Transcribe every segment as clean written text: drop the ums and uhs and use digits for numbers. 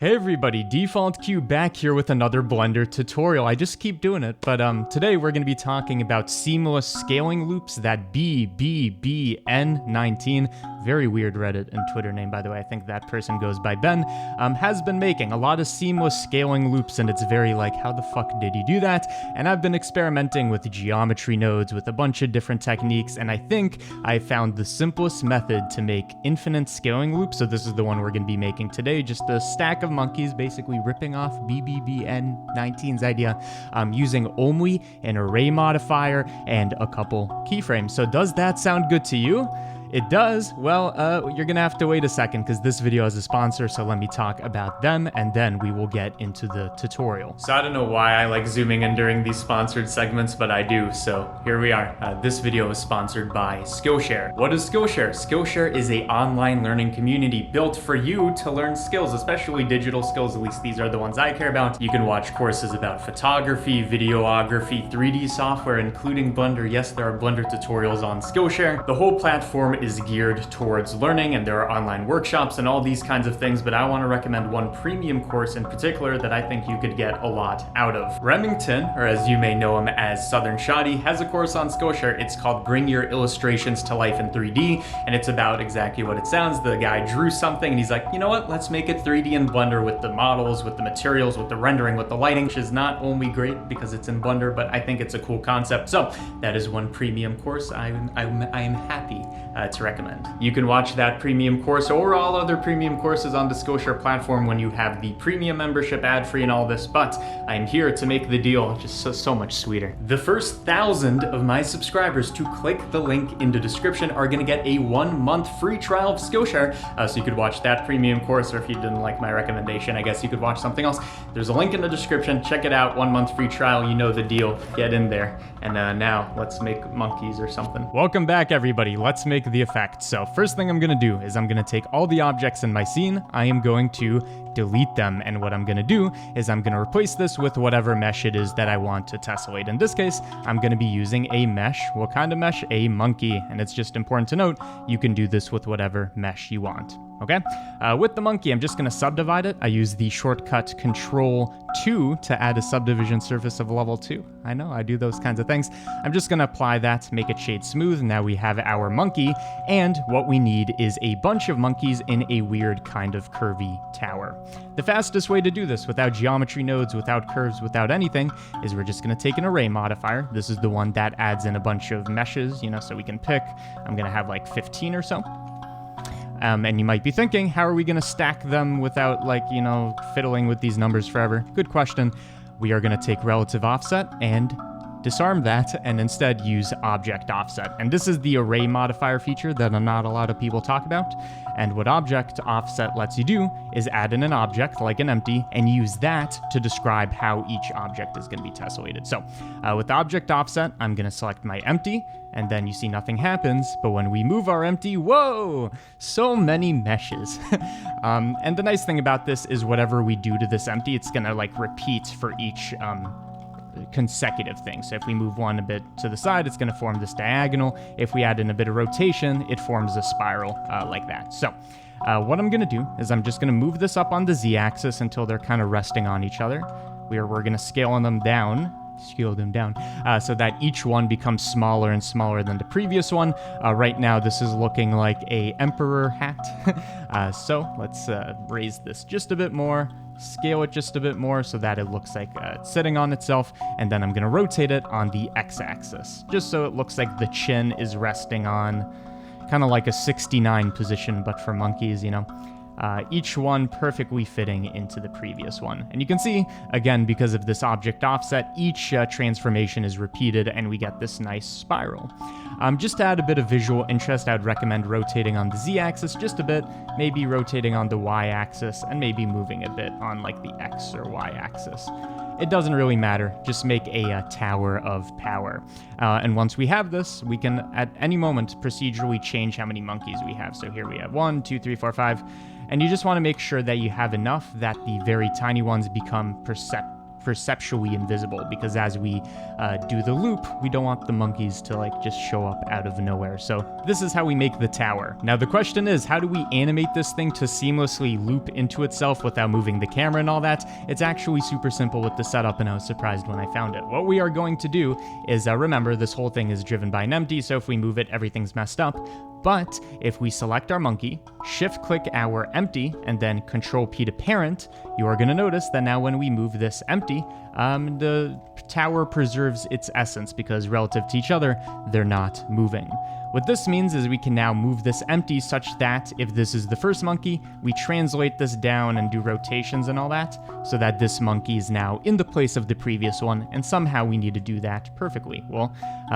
Hey everybody, Default Q back here with another Blender tutorial. I just keep doing it, but today we're going to be talking about seamless scaling loops that BBBN19, very weird Reddit and Twitter name by the way, I think that person goes by Ben, has been making a lot of seamless scaling loops, and it's very like, how the fuck did you do that? And I've been experimenting with geometry nodes with a bunch of different techniques, and I think I found the simplest method to make infinite scaling loops. So this is the one we're going to be making today, just a stack of monkeys basically ripping off BBBN19's idea, using only an array modifier and a couple keyframes. So does that sound good to you? It does? Well, you're gonna have to wait a second because this video has a sponsor, so let me talk about them and then we will get into the tutorial. So I don't know why I like zooming in during these sponsored segments, but I do, so here we are. This video is sponsored by Skillshare. What is Skillshare? Skillshare is an online learning community built for you to learn skills, especially digital skills. At least these are the ones I care about. You can watch courses about photography, videography, 3D software, including Blender. Yes, there are Blender tutorials on Skillshare. The whole platform is geared towards learning, and there are online workshops and all these kinds of things, but I want to recommend one premium course in particular that I think you could get a lot out of. Remington, or as you may know him as Southern Shoddy, has a course on Skillshare. It's called Bring Your Illustrations to Life in 3D, and it's about exactly what it sounds. The guy drew something and he's like, you know what, let's make it 3D in Blender with the models, with the materials, with the rendering, with the lighting, which is not only great because it's in Blender, but I think it's a cool concept. So that is one premium course I am happy to recommend. You can watch that premium course or all other premium courses on the Skillshare platform when you have the premium membership, ad-free and all this, but I'm here to make the deal just so much sweeter. The first 1,000 of my subscribers to click the link in the description are gonna get a 1-month free trial of Skillshare, so you could watch that premium course, or if you didn't like my recommendation, I guess you could watch something else. There's a link in the description, check it out, 1-month free trial, you know the deal, get in there. And now let's make monkeys or something. Welcome back everybody, let's make the effect. So first thing I'm gonna do is I'm gonna take all the objects in my scene, I am going to delete them, and what I'm gonna do is I'm gonna replace this with whatever mesh it is that I want to tessellate. In this case, I'm gonna be using a mesh. What kind of mesh? A monkey, and it's just important to note, you can do this with whatever mesh you want. Okay, with the monkey, I'm just gonna subdivide it. I use the shortcut Control-2 to add a subdivision surface of level 2. I know, I do those kinds of things. I'm just gonna apply that, make it shade smooth. Now we have our monkey, and what we need is a bunch of monkeys in a weird kind of curvy tower. The fastest way to do this without geometry nodes, without curves, without anything, is we're just gonna take an array modifier. This is the one that adds in a bunch of meshes, you know, so we can pick. I'm gonna have like 15 or so. And you might be thinking, how are we gonna stack them without, like, you know, fiddling with these numbers forever? Good question. We are gonna take relative offset and disarm that and instead use object offset. And this is the array modifier feature that not a lot of people talk about. And what object offset lets you do is add in an object like an empty and use that to describe how each object is going to be tessellated. So with object offset, I'm going to select my empty, and then you see nothing happens. But when we move our empty, whoa, so many meshes. And the nice thing about this is whatever we do to this empty, it's going to like repeat for each consecutive thing. So if we move one a bit to the side, it's going to form this diagonal. If we add in a bit of rotation, it forms a spiral like that. So what I'm going to do is I'm just going to move this up on the z-axis until they're kind of resting on each other. We're going to scale them down so that each one becomes smaller and smaller than the previous one. Right now this is looking like a emperor hat. So let's raise this just a bit more, scale it just a bit more so that it looks like it's sitting on itself, and then I'm going to rotate it on the x-axis just so it looks like the chin is resting on kind of like a 69 position, but for monkeys, you know. Each one perfectly fitting into the previous one. And you can see, again, because of this object offset, each transformation is repeated and we get this nice spiral. Just to add a bit of visual interest, I would recommend rotating on the z-axis just a bit, maybe rotating on the y-axis, and maybe moving a bit on like the x or y-axis. It doesn't really matter, just make a tower of power. And once we have this, we can at any moment procedurally change how many monkeys we have. So here we have 1, 2, 3, 4, 5. And you just want to make sure that you have enough that the very tiny ones become perceptually invisible, because as we do the loop, we don't want the monkeys to like just show up out of nowhere. So this is how we make the tower. Now the question is, how do we animate this thing to seamlessly loop into itself without moving the camera and all that? It's actually super simple with the setup, and I was surprised when I found it. What we are going to do is, remember, this whole thing is driven by an empty, so if we move it, everything's messed up. But if we select our monkey, shift click our empty, and then control P to parent, you are going to notice that now when we move this empty, the tower preserves its essence, because relative to each other, they're not moving. What this means is we can now move this empty such that if this is the first monkey, we translate this down and do rotations and all that, so that this monkey is now in the place of the previous one, and somehow we need to do that perfectly. Well,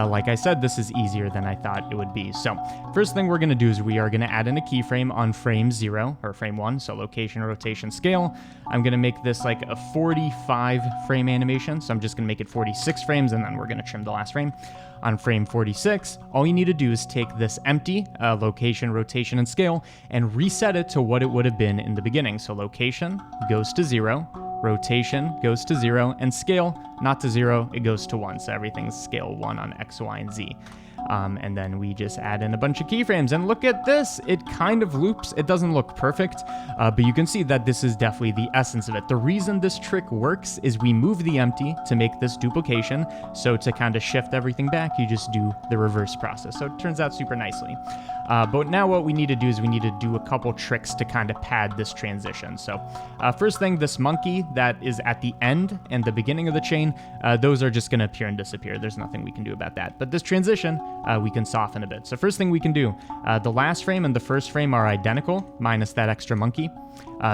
like I said, this is easier than I thought it would be. So first thing we're going to do is we are going to add in a keyframe on frame 0, or frame 1, so location, rotation, scale. I'm going to make this like a 45 frame animation, so I'm just going to make it 46 frames, and then we're going to trim the last frame. On frame 46, all you need to do is take this empty, location, rotation, and scale, and reset it to what it would have been in the beginning. So location goes to 0, rotation goes to 0, and scale, not to 0, it goes to 1. So everything's scale 1 on X, Y, and Z. And then we just add in a bunch of keyframes, and look at this, it kind of loops. It doesn't look perfect, but you can see that this is definitely the essence of it. The reason this trick works is we move the empty to make this duplication, so to kind of shift everything back, you just do the reverse process. So it turns out super nicely. But now what we need to do is we need to do a couple tricks to kind of pad this transition. So first thing, this monkey that is at the end and the beginning of the chain, those are just going to appear and disappear. There's nothing we can do about that. But this transition, we can soften a bit. So first thing we can do, the last frame and the first frame are identical, minus that extra monkey.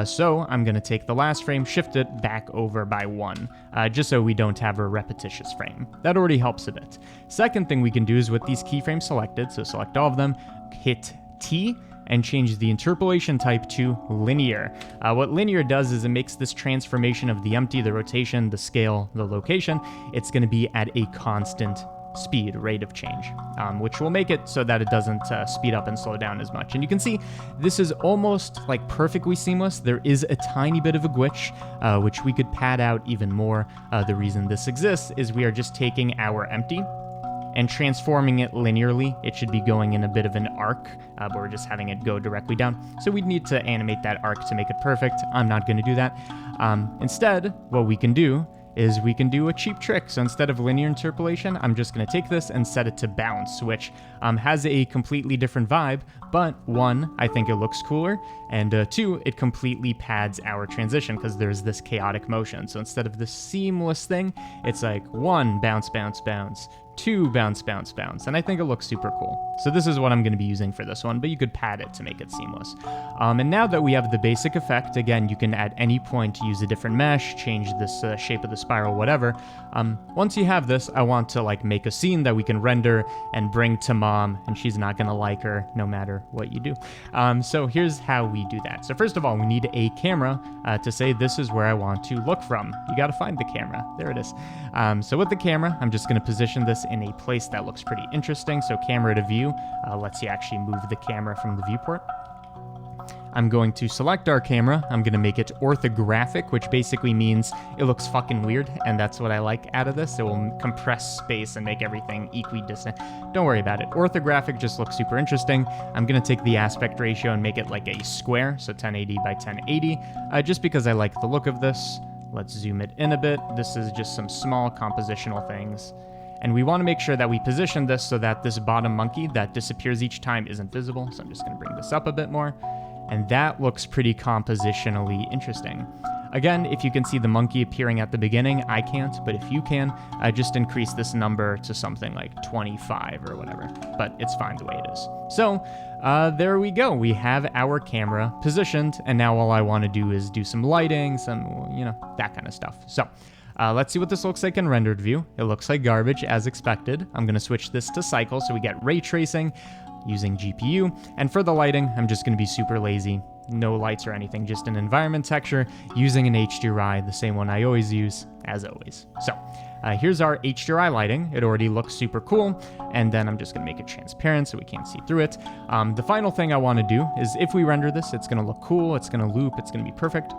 So I'm going to take the last frame, shift it back over by 1, just so we don't have a repetitious frame. That already helps a bit. Second thing we can do is with these keyframes selected, so select all of them, hit T, and change the interpolation type to linear. What linear does is it makes this transformation of the empty, the rotation, the scale, the location, it's going to be at a constant speed, rate of change, which will make it so that it doesn't speed up and slow down as much. And you can see this is almost like perfectly seamless. There is a tiny bit of a glitch, which we could pad out even more. The reason this exists is we are just taking our empty and transforming it linearly. It should be going in a bit of an arc, but we're just having it go directly down. So we'd need to animate that arc to make it perfect. I'm not going to do that. Instead, what we can do is we can do a cheap trick. So instead of linear interpolation, I'm just going to take this and set it to bounce, which has a completely different vibe, but 1, I think it looks cooler, and 2, it completely pads our transition because there's this chaotic motion. So instead of this seamless thing, it's like 1, bounce, bounce, bounce, 2, bounce, bounce, bounce, and I think it looks super cool. So this is what I'm going to be using for this one, but you could pad it to make it seamless. And now that we have the basic effect, again, you can at any point use a different mesh, change this shape of the spiral, whatever. Once you have this, I want to like make a scene that we can render and bring to mom, and she's not going to like her no matter what you do. So here's how we do that. So first of all, we need a camera to say this is where I want to look from. You got to find the camera. There it is. So with the camera, I'm just going to position this in a place that looks pretty interesting. So camera to view lets you actually move the camera from the viewport. I'm going to select our camera. I'm going to make it orthographic, which basically means it looks fucking weird, and that's what I like out of this. It will compress space and make everything equidistant. Don't worry about it. Orthographic just looks super interesting. I'm going to take the aspect ratio and make it like a square, so 1080 by 1080, just because I like the look of this. Let's zoom it in a bit. This is just some small compositional things. And we want to make sure that we position this so that this bottom monkey that disappears each time isn't visible. So I'm just going to bring this up a bit more. And that looks pretty compositionally interesting. Again, if you can see the monkey appearing at the beginning, I can't, but if you can, just increase this number to something like 25 or whatever, but it's fine the way it is. So there we go. We have our camera positioned, and now all I want to do is do some lighting, some, that kind of stuff. So let's see what this looks like in rendered view. It looks like garbage as expected. I'm going to switch this to cycle so we get ray tracing using GPU. And for the lighting, I'm just going to be super lazy. No lights or anything, just an environment texture using an HDRI, the same one I always use, as always. So here's our HDRI lighting. It already looks super cool. And then I'm just going to make it transparent so we can't see through it. The final thing I want to do is if we render this, it's going to look cool. It's going to loop. It's going to be perfect.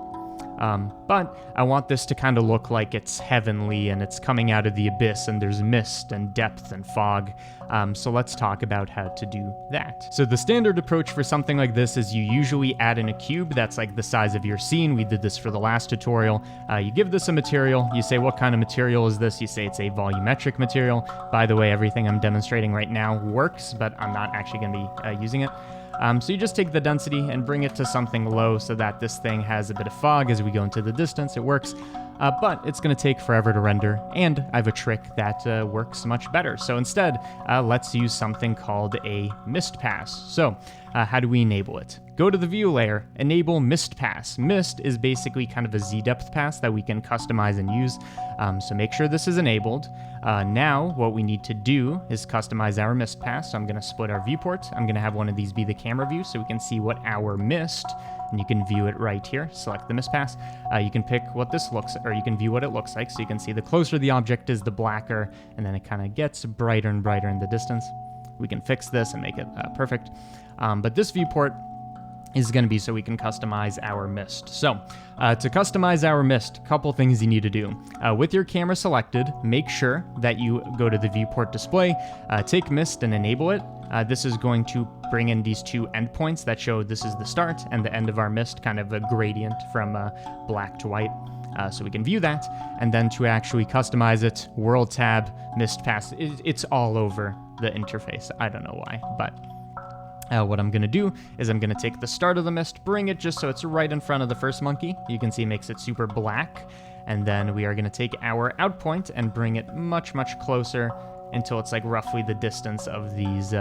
But I want this to kind of look like it's heavenly and it's coming out of the abyss and there's mist and depth and fog. So let's talk about how to do that. So the standard approach for something like this is you usually add in a cube that's like the size of your scene. We did this for the last tutorial. You give this a material, you say what kind of material is this? You say it's a volumetric material. By the way, everything I'm demonstrating right now works, but I'm not actually going to be using it. So you just take the density and bring it to something low so that this thing has a bit of fog as we go into the distance. It works, but it's going to take forever to render, and I have a trick that works much better. So instead, let's use something called a mist pass. So how do we enable it? Go to the view layer, enable mist pass. Mist is basically kind of a z-depth pass that we can customize and use. So make sure this is enabled. Now what we need to do is customize our mist pass. So I'm going to split our viewport. I'm going to have one of these be the camera view so we can see what our mist, and you can view it right here. Select the mist pass. You can pick what this looks, or you can view what it looks like. So you can see the closer the object is, the blacker, and then it kind of gets brighter and brighter in the distance. We can fix this and make it perfect. But this viewport is going to be so we can customize our mist. So to customize our mist, a couple things you need to do. With your camera selected, make sure that you go to the viewport display, take mist and enable it. This is going to bring in these two endpoints that show this is the start and the end of our mist, kind of a gradient from black to white. So we can view that, and then to actually customize it, World tab, mist pass, it's all over the interface. I don't know why, but what I'm going to do is I'm going to take the start of the mist, bring it just so it's right in front of the first monkey. You can see it makes it super black, and then we are going to take our out point and bring it much, much closer until it's like roughly the distance of these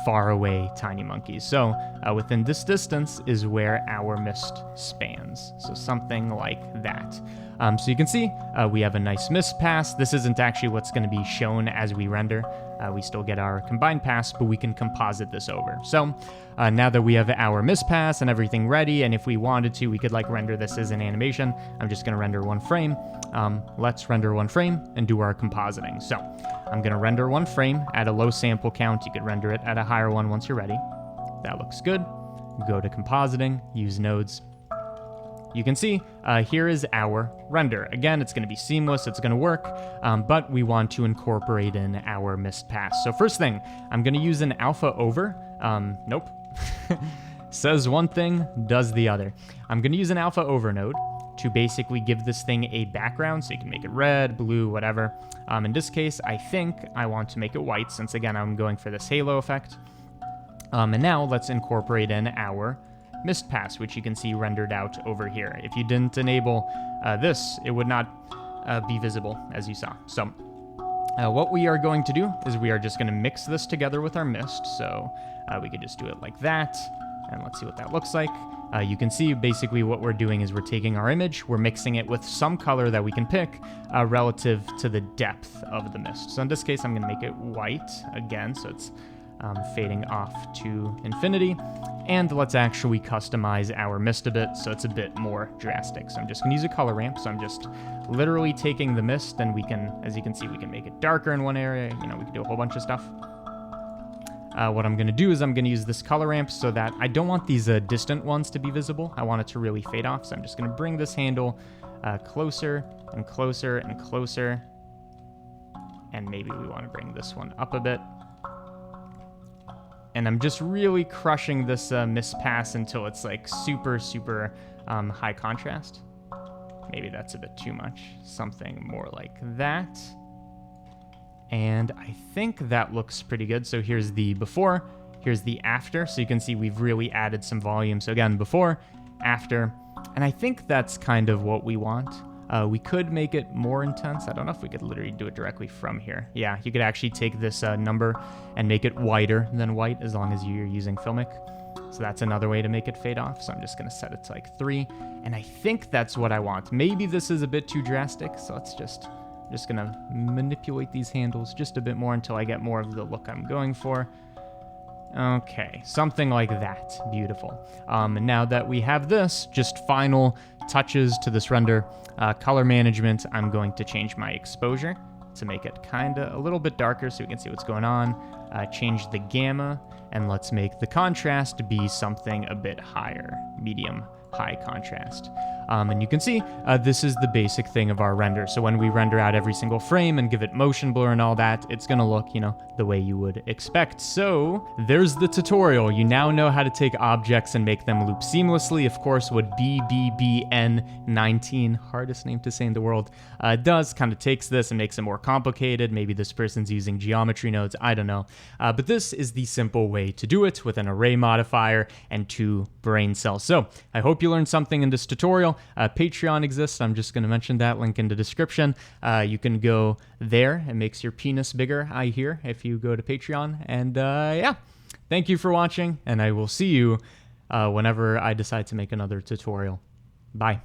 far away tiny monkeys. So within this distance is where our mist spans. So something like that. So you can see we have a nice mist pass. This isn't actually what's going to be shown as we render. We still get our combined pass, but we can composite this over. So now that we have our mist pass and everything ready, and if we wanted to, we could like render this as an animation. I'm just going to render one frame. Let's render one frame and do our compositing. So I'm going to render one frame at a low sample count. You could render it at a higher one once you're ready. That looks good. Go to compositing, use nodes. You can see here is our render. Again, it's going to be seamless, it's going to work, but we want to incorporate in our mist pass. So first thing, I'm going to use an alpha over. Nope. Says one thing, does the other. I'm going to use an alpha over node to basically give this thing a background, so you can make it red, blue, whatever. In this case, I think I want to make it white, since again, I'm going for this halo effect. And now let's incorporate in our mist pass, which you can see rendered out over here. If you didn't enable this, it would not be visible, as you saw. So what we are going to do is we are just going to mix this together with our mist. So we could just do it like that, and let's see what that looks like. You can see basically what we're doing is we're taking our image, we're mixing it with some color that we can pick relative to the depth of the mist. So in this case, I'm going to make it white again, so it's fading off to infinity. And let's actually customize our mist a bit so it's a bit more drastic. So I'm just going to use a color ramp. So I'm just literally taking the mist, and we can, as you can see, we can make it darker in one area. You know, we can do a whole bunch of stuff. What I'm going to do is I'm going to use this color ramp so that I don't want these distant ones to be visible. I want it to really fade off. So I'm just going to bring this handle closer and closer and closer. And maybe we want to bring this one up a bit. And I'm just really crushing this mist pass until it's like super, super high contrast. Maybe that's a bit too much. Something more like that. And I think that looks pretty good. So here's the before, here's the after. So you can see we've really added some volume. So again, before, after, and I think that's kind of what we want. We could make it more intense. I don't know if we could literally do it directly from here. Yeah, you could actually take this number and make it whiter than white as long as you're using Filmic. So that's another way to make it fade off. So I'm just going to set it to like 3. And I think that's what I want. Maybe this is a bit too drastic. So let's just going to manipulate these handles just a bit more until I get more of the look I'm going for. Okay, something like that. Beautiful. And now that we have this, just final touches to this render. Color management, I'm going to change my exposure to make it kind of a little bit darker so we can see what's going on. Change the gamma, and let's make the contrast be something a bit higher. Medium high contrast. And you can see this is the basic thing of our render. So when we render out every single frame and give it motion blur and all that, it's gonna look, the way you would expect. So there's the tutorial. You now know how to take objects and make them loop seamlessly. Of course, what BBBN19, hardest name to say in the world, does, kind of takes this and makes it more complicated. Maybe this person's using geometry nodes, I don't know. But this is the simple way to do it with an array modifier and 2 brain cells. So I hope you learned something in this tutorial. Patreon exists. I'm just going to mention that, link in the description. You can go there. It makes your penis bigger, I hear, if you go to Patreon. And yeah, thank you for watching, and I will see you whenever I decide to make another tutorial. Bye.